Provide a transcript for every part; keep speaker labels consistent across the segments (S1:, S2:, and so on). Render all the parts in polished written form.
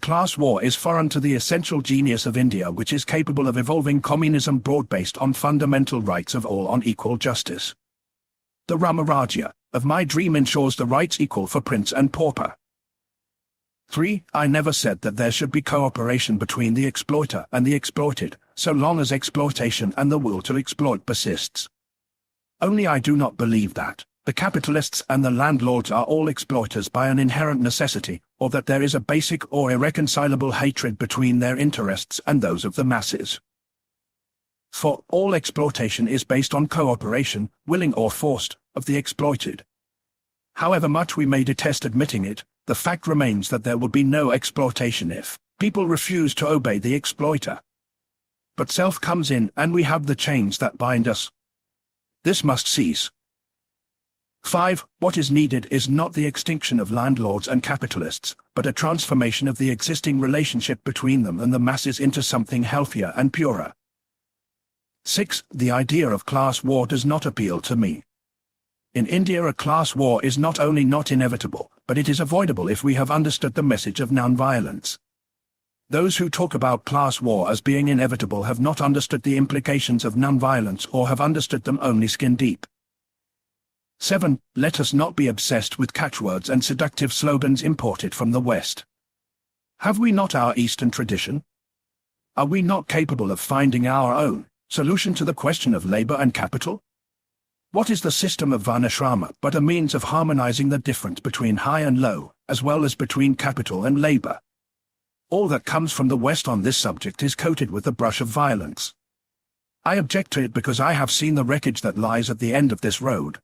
S1: class war is foreign to the essential genius of India, which is capable of evolving communism broad-based on fundamental rights of all on equal justice. The Ramarajya of my dream ensures the rights equal for prince and pauper. 3. I never said that there should be cooperation between the exploiter and the exploited, so long as exploitation and the will to exploit persists. Only I do not believe that the capitalists and the landlords are all exploiters by an inherent necessity, or that there is a basic or irreconcilable hatred between their interests and those of the masses. For all exploitation is based on cooperation, willing or forced, of the exploited. However much we may detest admitting it, the fact remains that there will be no exploitation if people refuse to obey the exploiter. But self comes in and we have the chains that bind us. This must cease. 5. What is needed is not the extinction of landlords and capitalists, but a transformation of the existing relationship between them and the masses into something healthier and purer. 6. The idea of class war does not appeal to me. In India, a class war is not only not inevitable, but it is avoidable if we have understood the message of non-violence. Those who talk about class war as being inevitable have not understood the implications of non-violence, or have understood them only skin-deep. 7. Let us not be obsessed with catchwords and seductive slogans imported from the West. Have we not our Eastern tradition? Are we not capable of finding our own solution to the question of labor and capital? What is the system of Varnashrama but a means of harmonizing the difference between high and low, as well as between capital and labor? All that comes from the West on this subject is coated with the brush of violence. I object to it because I have seen the wreckage that lies at the end of this road.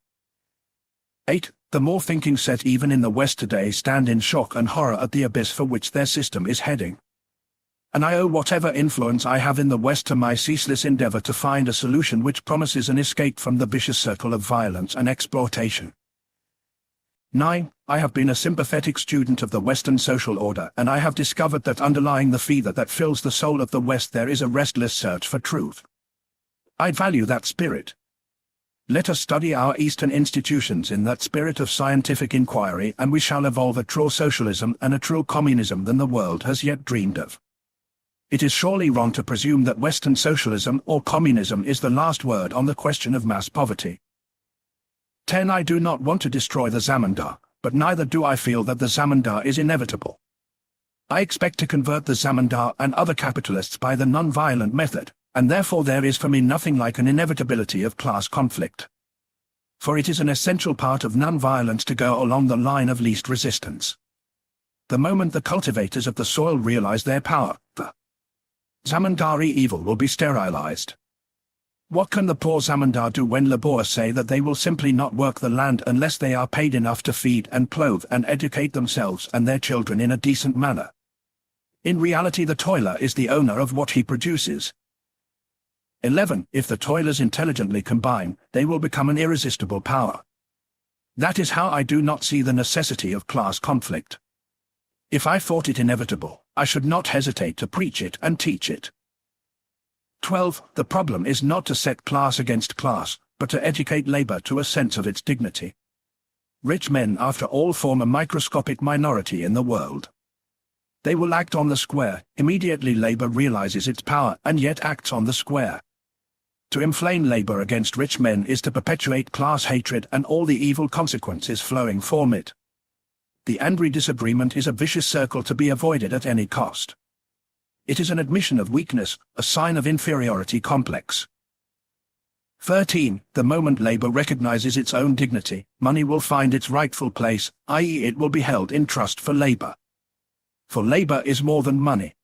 S1: 8. The more thinking set even in the West today stand in shock and horror at the abyss for which their system is heading. And I owe whatever influence I have in the West to my ceaseless endeavor to find a solution which promises an escape from the vicious circle of violence and exploitation. 9. I have been a sympathetic student of the Western social order, and I have discovered that underlying the fever that fills the soul of the West there is a restless search for truth. I value that spirit. Let us study our Eastern institutions in that spirit of scientific inquiry, and we shall evolve a true socialism and a true communism than the world has yet dreamed of. It is surely wrong to presume that Western socialism or communism is the last word on the question of mass poverty. 10. I do not want to destroy the zamindar, but neither do I feel that the zamindar is inevitable. I expect to convert the zamindar and other capitalists by the non-violent method, and therefore there is for me nothing like an inevitability of class conflict. For it is an essential part of non-violence to go along the line of least resistance. The moment the cultivators of the soil realize their power, the zamindari evil will be sterilized. What can the poor zamindar do when laborers say that they will simply not work the land unless they are paid enough to feed and clothe and educate themselves and their children in a decent manner? In reality, the toiler is the owner of what he produces. 11. If the toilers intelligently combine, they will become an irresistible power. That is how I do not see the necessity of class conflict. If I thought it inevitable, I should not hesitate to preach it and teach it. 12. The problem is not to set class against class, but to educate labor to a sense of its dignity. Rich men, after all, form a microscopic minority in the world. They will act on the square. Immediately labor realizes its power and yet acts on the square. To inflame labor against rich men is to perpetuate class hatred and all the evil consequences flowing from it. The angry disagreement is a vicious circle to be avoided at any cost. It is an admission of weakness, a sign of inferiority complex. 13. The moment labor recognizes its own dignity, money will find its rightful place, i.e. it will be held in trust for labor. For labor is more than money.